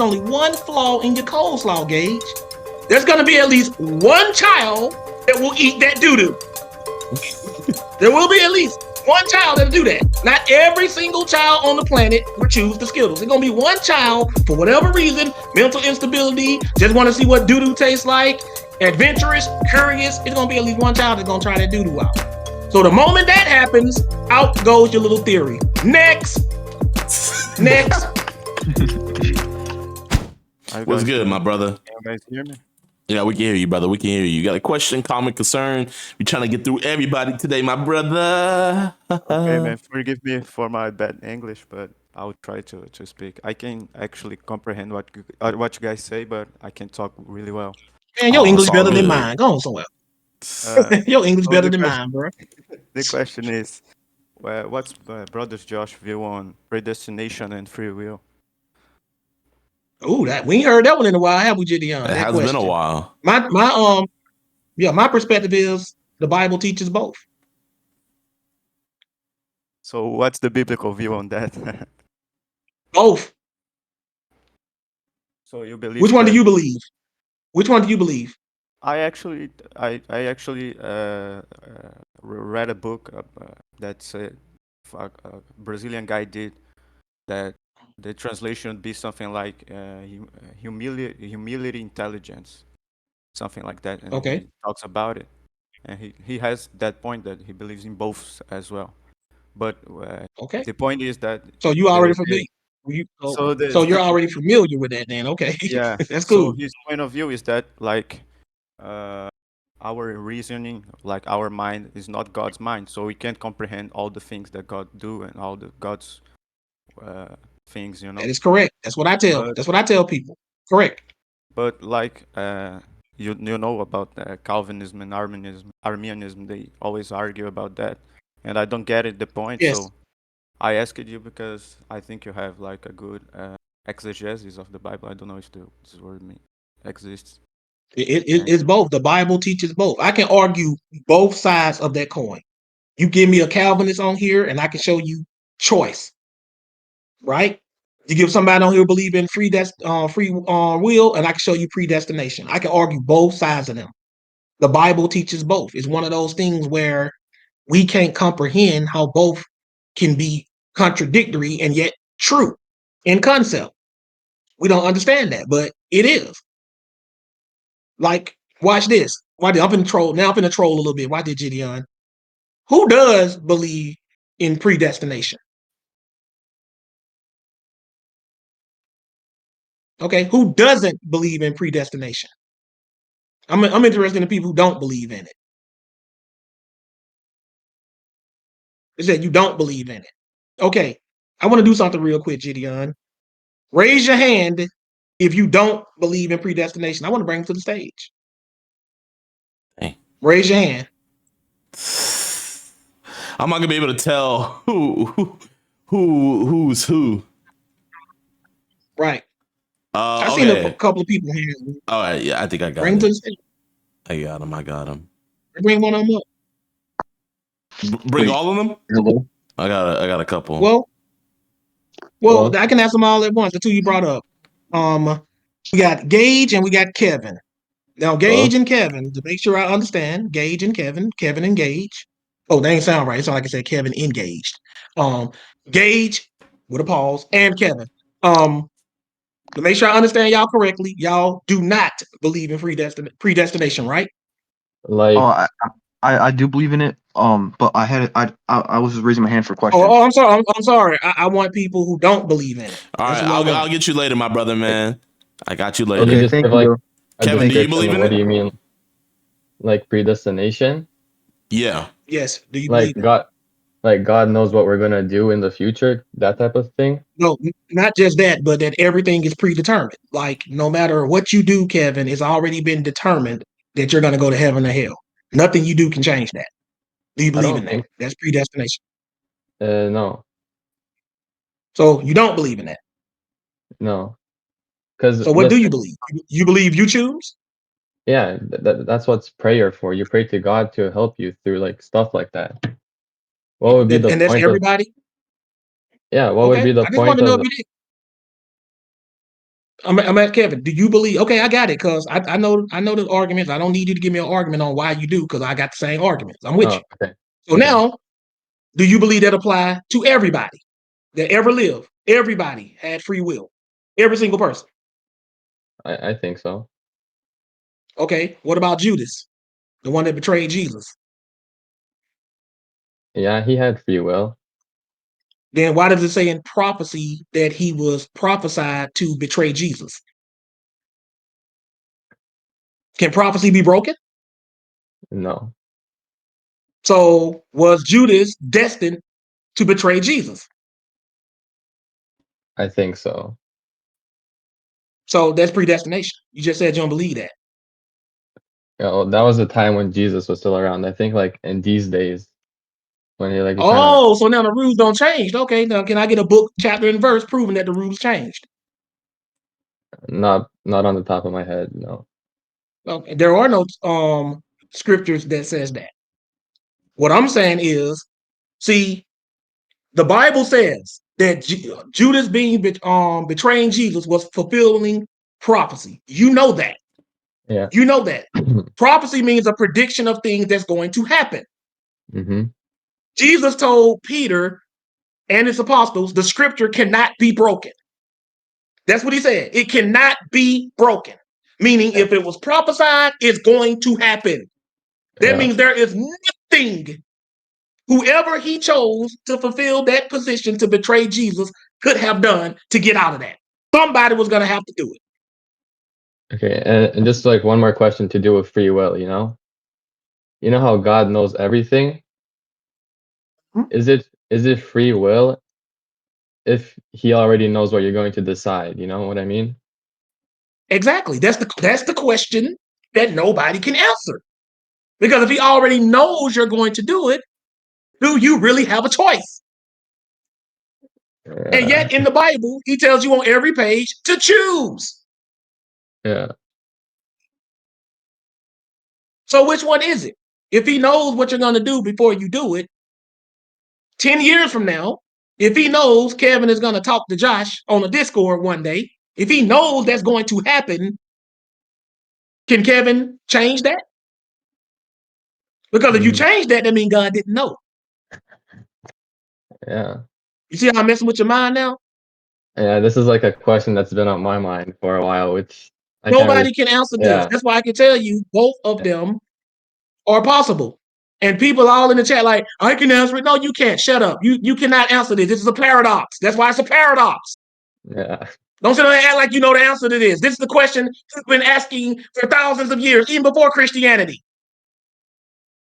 only one flaw in your coleslaw, Gage. There's going to be at least one child that will eat that doo-doo. There will be at least one child that'll do that. Not every single child on the planet will choose the Skittles. There's going to be one child, for whatever reason, mental instability, just want to see what doo-doo tastes like, adventurous, curious. It's going to be at least one child that's going to try that doo-doo out. So the moment that happens, out goes your little theory. Next. What's good, my brother? Can you guys hear me? Yeah, we can hear you, brother. We can hear you. You got a question, comment, concern? We're trying to get through everybody today, my brother. Okay, man. Forgive me for my bad English, but I'll try to speak. I can actually comprehend what you guys say, but I can't talk really well. Man, your English it's all better than good. mine. Go on somewhere. Uh, Your English so better the than question, mine, bro. the question is, what's Brothers Josh's view on predestination and free will? Ooh, that we ain't heard that one in a while, have we, JiDion? It That has question. been a while. My perspective is the Bible teaches both. So what's the biblical view on that? Both. So you believe Which one do that? you believe? Which one do you believe? I actually read a book that said a Brazilian guy did that the translation would be something like humility intelligence, something like that, and Okay. he talks about it, and he has that point that he believes in both as well. But Okay. the point is that So you the, already the familiar. so the So you're already familiar with that then. Okay. yeah. That's So cool. his point of view is that like our reasoning, like our mind, is not God's mind, so we can't comprehend all the things that God do and all the God's things, you know. That is correct. That's what I tell. But That's what I tell people. Correct. like you know about Calvinism and Arminianism, they always argue about that, and I don't get it the point. Yes. So I asked you because I think you have like a good exegesis of the Bible. I don't know if this word exists. It's both. The Bible teaches both. I can argue both sides of that coin. You give me a Calvinist on here, and I can show you choice. Right? You give somebody on here who believe in free will, and I can show you predestination. I can argue both sides of them. The Bible teaches both. It's one of those things where we can't comprehend how both can be contradictory and yet true in concept. We don't understand that, but it is. Like, watch this. I'm finna troll. Now I'm finna troll a little bit. Why did JiDion? Who does believe in predestination? Okay, who doesn't believe in predestination? I'm interested in the people who don't believe in it. It said you don't believe in it. Okay, I want to do something real quick, JiDion. Raise your hand if you don't believe in predestination. I want to bring them to the stage. Hey. Raise your hand. I'm not gonna be able to tell who's who. Right. I've seen Okay. a couple of people here. All right. Yeah, I think I got Bring them to it. the stage. I got him. Bring one of them up. Bring Wait. all of them. Hello? I got a couple. Well, Hello? I can ask them all at once. The two you brought up. We got Gage and we got Kevin. Now, Gage and Kevin, to make sure I understand, Gage and Kevin and Gage. Oh, they ain't sound right. It's not like I said Kevin engaged. Gage with a pause and Kevin. To make sure I understand y'all correctly, y'all do not believe in predestination, right? Like, Oh, I do believe in it. But I was just raising my hand for questions. Oh, I'm sorry. I'm sorry. I want people who don't believe in it. All That's right, what I want. I'll get you later, my brother, man. I got you can later. you Okay, just thank give like you. a Kevin, do you description believe of in what do it? you mean? Like predestination? Yeah. Yes. Do you Like believe it? God knows what we're gonna do in the future, that type of thing? No, not just that, but that everything is predetermined. Like no matter what you do, Kevin, it's already been determined that you're going to go to heaven or hell. Nothing you do can change that. Do you I believe don't in that? think That's predestination. no. So you don't believe in that. No. Because So what do you listen, believe? You believe you choose? yeah, that's what's prayer for. You pray to God to help you through like stuff like that. What would be the And that's point of everybody? what would Okay. be the I just want point to know if of you did. I'm at Kevin. Do you believe? Okay, I got it. Cause I know the arguments. I don't need you to give me an argument on why you do, because I got the same arguments. I'm with Oh, you. okay. So Okay. now, do you believe that apply to everybody that ever lived? Everybody had free will. Every single person. I think so. Okay. What about Judas, the one that betrayed Jesus? Yeah, he had free will. Then why does it say in prophecy that he was prophesied to betray Jesus? Can prophecy be broken? No, So was Judas destined to betray Jesus? I think so. So that's predestination. You just said you don't believe that. Yeah, well, that was the time when Jesus was still around. I think like in these days when you're kind of Oh, so now the rules don't change. Okay, now can I get a book, chapter, and verse proving that the rules changed? not on the top of my head. No. Okay, there are no scriptures that says that. What I'm saying is, see, the Bible says that Judas betraying Jesus was fulfilling prophecy. You know that. Yeah. You know that. Prophecy means a prediction of things that's going to happen. Mm-hmm. Jesus told Peter and his apostles, the scripture cannot be broken. That's what he said. It cannot be broken. Meaning, if it was prophesied, it's going to happen. That Yeah. means there is nothing whoever he chose to fulfill that position to betray Jesus could have done to get out of that. Somebody was going to have to do it. Okay. And just like one more question to do with free will, you know? You know how God knows everything? Hmm? Is it free will if he already knows what you're going to decide? You know what I mean? Exactly. That's the question that nobody can answer. Because if he already knows you're going to do it, do you really have a choice? And Yeah. yet in the Bible, he tells you on every page to choose. Yeah. So which one is it? If he knows what you're going to do before you do it, 10 years from now, if he knows Kevin is going to talk to Josh on a Discord one day, if he knows that's going to happen, can Kevin change that? Because if you Mm, change that, that means God didn't know. yeah. You see how I'm messing with your mind now? Yeah, this is like a question that's been on my mind for a while, which I can't really. Nobody can answer this. Yeah. That's why I can tell you both of them are possible. And people all in the chat like, I can answer it. No, you can't. Shut up. You cannot answer this. This is a paradox. That's why it's a paradox. Yeah. Don't sit there and act like you know the answer to this. This is the question you've been asking for thousands of years, even before Christianity.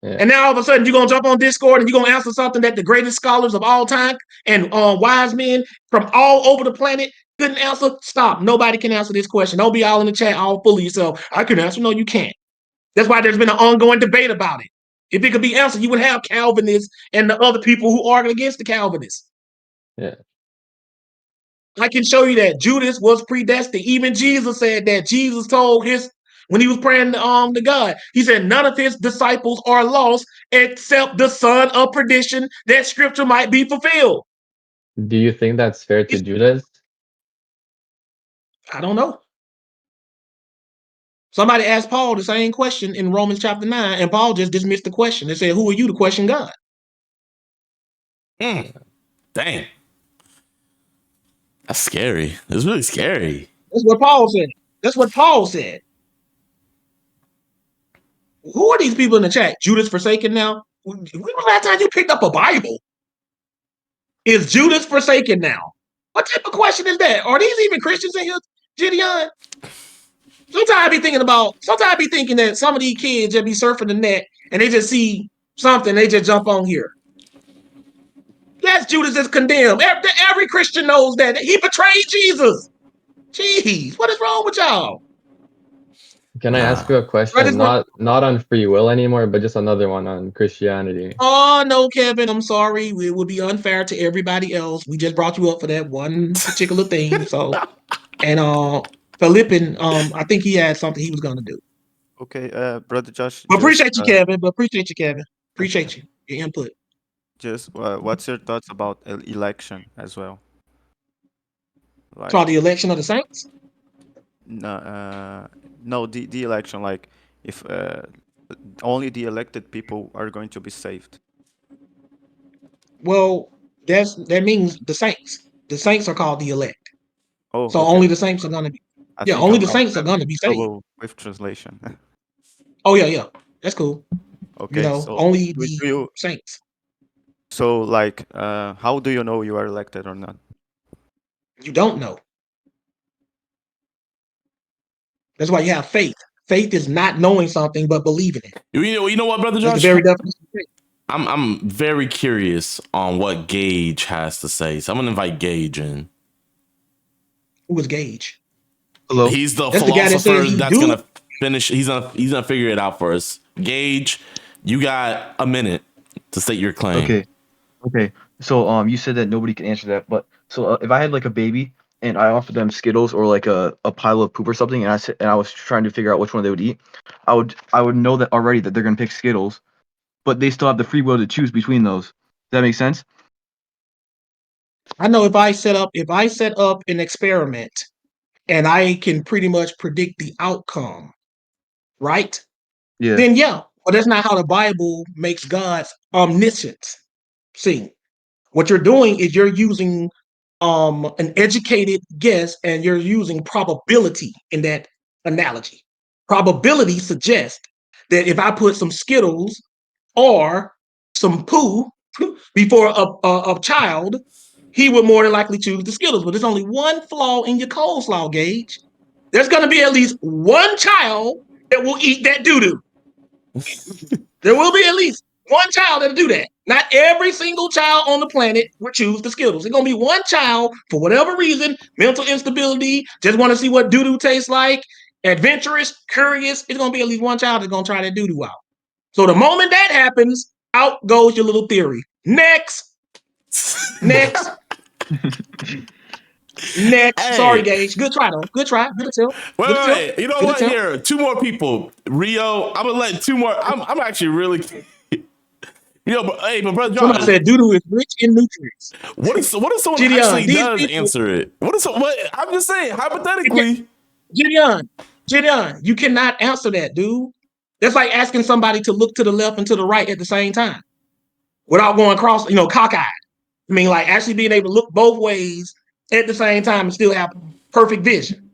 Yeah. And now all of a sudden you're gonna jump on Discord and you're gonna answer something that the greatest scholars of all time and wise men from all over the planet couldn't answer. Stop. Nobody can answer this question. Don't be all in the chat, all full of yourself. I can answer. No, you can't. That's why there's been an ongoing debate about it. If it could be answered, you would have Calvinists and the other people who argue against the Calvinists. Yeah. I can show you that Judas was predestined. Even Jesus said that. Jesus told when he was praying to God, he said, none of his disciples are lost except the son of perdition, that scripture might be fulfilled. Do you think that's fair to Judas? I don't know. Somebody asked Paul the same question in Romans chapter 9, and Paul just dismissed the question and said, who are you to question God? Dang. That's scary. It's really scary. That's what Paul said. That's what Paul said. Who are these people in the chat? Judas forsaken now? When was the last time you picked up a Bible? Is Judas forsaken now? What type of question is that? Are these even Christians in here, JiDion? Sometimes I be thinking that some of these kids just be surfing the net and they just see something, they just jump on here. Yes, Judas is condemned. Every Christian knows that he betrayed Jesus. Jeez, what is wrong with y'all? Can I ask you a question? Not on free will anymore, but just another one on Christianity. Oh no, Kevin, I'm sorry. It would be unfair to everybody else. We just brought you up for that one particular thing. So, and Philippin, I think he had something he was gonna do. Okay, brother Josh, But just appreciate you, Kevin. okay, Appreciate you, your input. just what's your thoughts about election as well? Like, So the election of the saints. No, the election, like if only the elected people are going to be saved. Well, that means the saints. The saints are called the elect. Oh, So okay. only the saints are gonna be. I Yeah, think only I'm the saints are having gonna be saved. trouble with translation. Oh yeah. That's cool. Okay, Only do, the do you saints. so like how do you know you are elected or not? You don't know. That's why you have faith. Faith is not knowing something but believing it. You know what, brother That's the Josh? very definition of faith. I'm very curious on what Gage has to say. So I'm gonna invite Gage in. Who was Gage? Hello. He's the That's the guy that said philosopher he that's do. gonna finish. He's gonna figure it out for us. Gage, you got a minute to state your claim. Okay. Okay. So you said that nobody can answer that, but so if I had like a baby and I offered them Skittles or like a pile of poop or something, and I was trying to figure out which one they would eat, I would know that already that they're gonna pick Skittles, but they still have the free will to choose between those. Does that make sense? I know if I set up an experiment and I can pretty much predict the outcome, right? Yeah. Then yeah. But that's not how the Bible makes God's omniscience seen. What you're doing is you're using an educated guess and you're using probability in that analogy. Probability suggests that if I put some Skittles or some poo before a child, he would more than likely choose the Skittles. But there's only one flaw in your coleslaw, Gage. There's going to be at least one child that will eat that doo-doo. There will be at least one child that'll do that. Not every single child on the planet will choose the Skittles. It's gonna be one child for whatever reason, mental instability, just want to see what doo-doo tastes like, adventurous, curious. It's gonna be at least one child that's gonna try that doo-doo out. So the moment that happens, out goes your little theory. Next. Next. Hey. Sorry, Gage. Good try though. Good try. Good attempt. Wait. You know what? Here, two more people. Rio, I'm gonna let two more. I'm actually really. But brother Somebody Josh, said doo-doo is rich in nutrients. what if someone GiDeon, actually these does people, answer it? What? I'm just saying, hypothetically. GiDeon, you cannot answer that, dude. That's like asking somebody to look to the left and to the right at the same time without going cross, cockeyed. I mean, like actually being able to look both ways at the same time and still have perfect vision.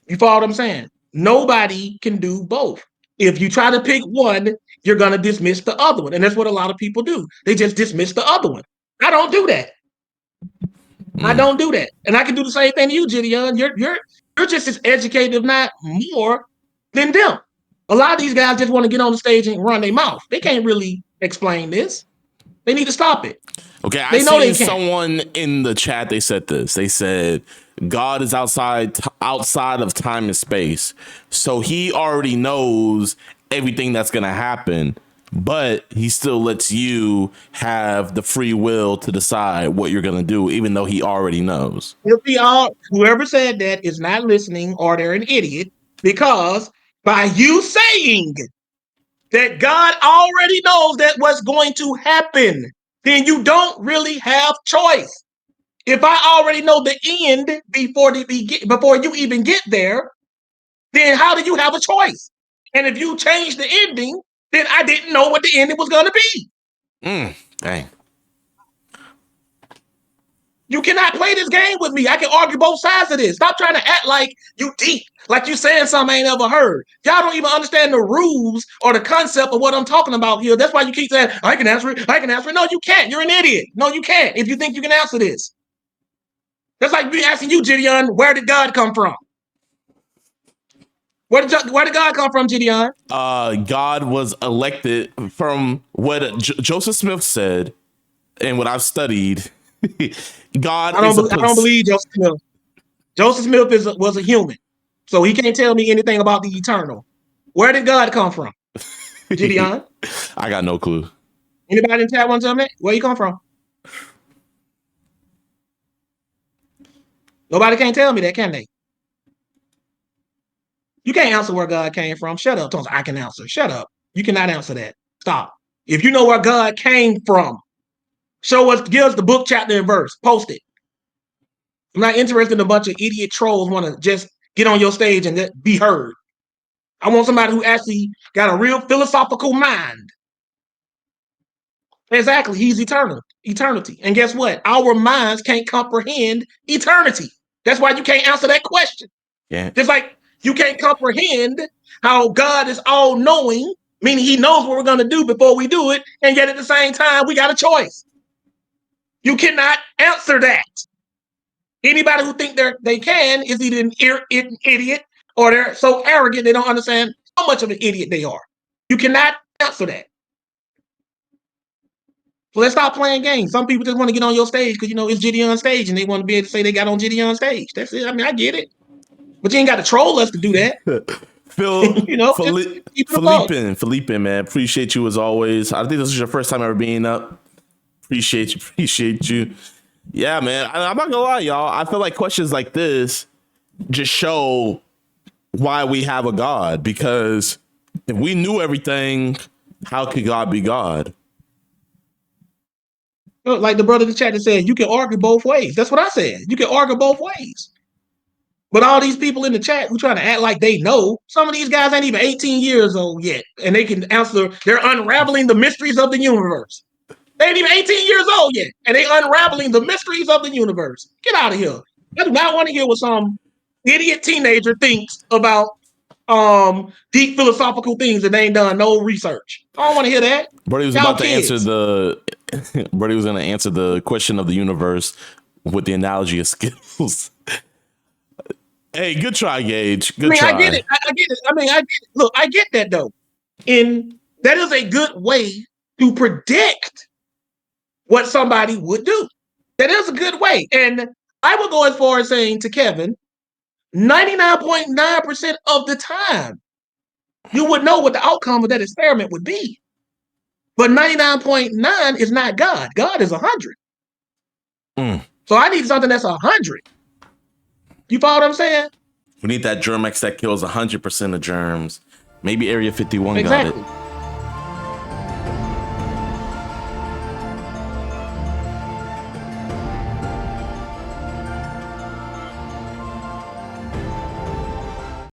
You follow what I'm saying? Nobody can do both. If you try to pick one, you're going to dismiss the other one. And that's what a lot of people do. They just dismiss the other one. I don't do that. I don't do that. And I can do the same thing to you, JiDion. You're just as educated, if not more, than them. A lot of these guys just want to get on the stage and run their mouth. They can't really explain this. They need to stop it. Okay, I They know they seen can't. someone in the chat. They said this. They said God is outside of time and space, so He already knows everything that's gonna happen, but He still lets you have the free will to decide what you're gonna do, even though He already knows. Whoever said that is not listening, or they're an idiot, because by you saying that God already knows that what's going to happen, then you don't really have choice. If I already know the end before you even get there, then how do you have a choice? And if you change the ending, then I didn't know what the ending was going to be. Dang. You cannot play this game with me. I can argue both sides of this. Stop trying to act like you deep, like you saying something I ain't ever heard. Y'all don't even understand the rules or the concept of what I'm talking about here. That's why you keep saying, I can answer it. No, you can't. You're an idiot. No, you can't if you think you can answer this. That's like me asking you, JiDion, where did God come from? Where did God come from, JiDion? God was elected from what Joseph Smith said, and what I've studied. God I don't believe Joseph Smith. Joseph Smith was a human, so he can't tell me anything about the eternal. Where did God come from, JiDion? I got no clue. Anybody in chat want to tell me where you come from? Nobody can tell me that, can they? You can't answer where God came from. Shut up, Tons. I can answer. Shut up. You cannot answer that. Stop. If you know where God came from, give us the book, chapter, and verse. Post it. I'm not interested in a bunch of idiot trolls want to just get on your stage and be heard. I want somebody who actually got a real philosophical mind. Exactly. He's eternity. And guess what? Our minds can't comprehend eternity. That's why you can't answer that question. Yeah. Just like you can't comprehend how God is all knowing, meaning he knows what we're going to do before we do it. And yet at the same time, we got a choice. You cannot answer that. Anybody who think they can is either an idiot or they're so arrogant they don't understand how much of an idiot they are. You cannot answer that. So let's stop playing games. Some people just want to get on your stage because, it's GiDeon stage and they want to be able to say they got on GiDeon stage. That's it. I mean, I get it. But you ain't got to troll us to do that. Felipe, man, appreciate you as always. I think this is your first time ever being up. Appreciate you. Yeah, man. I'm not gonna lie, y'all. I feel like questions like this just show why we have a God. Because if we knew everything, how could God be God? Like the brother in the chat that said, you can argue both ways. That's what I said. You can argue both ways. But all these people in the chat who trying to act like they know, some of these guys ain't even 18 years old yet. And they can answer, they're unraveling the mysteries of the universe. They ain't even 18 years old yet. And they unraveling the mysteries of the universe. Get out of here. I do not want to hear what some idiot teenager thinks about deep philosophical things that they ain't done no research. I don't want to hear that. Brody was about to answer Brody was going to answer the question of the universe with the analogy of Skittles. Hey, good try, Gage. Good try. I get it. I get it. I get it. Look, I get that though. And that is a good way to predict what somebody would do. That is a good way. And I would go as far as saying to Kevin, 99.9% of the time, you would know what the outcome of that experiment would be. But 99.9 is not God. God is 100. So I need something that's 100. You follow what I'm saying? We need that Germ-X that kills 100% of germs. Maybe Area 51 exactly. got it.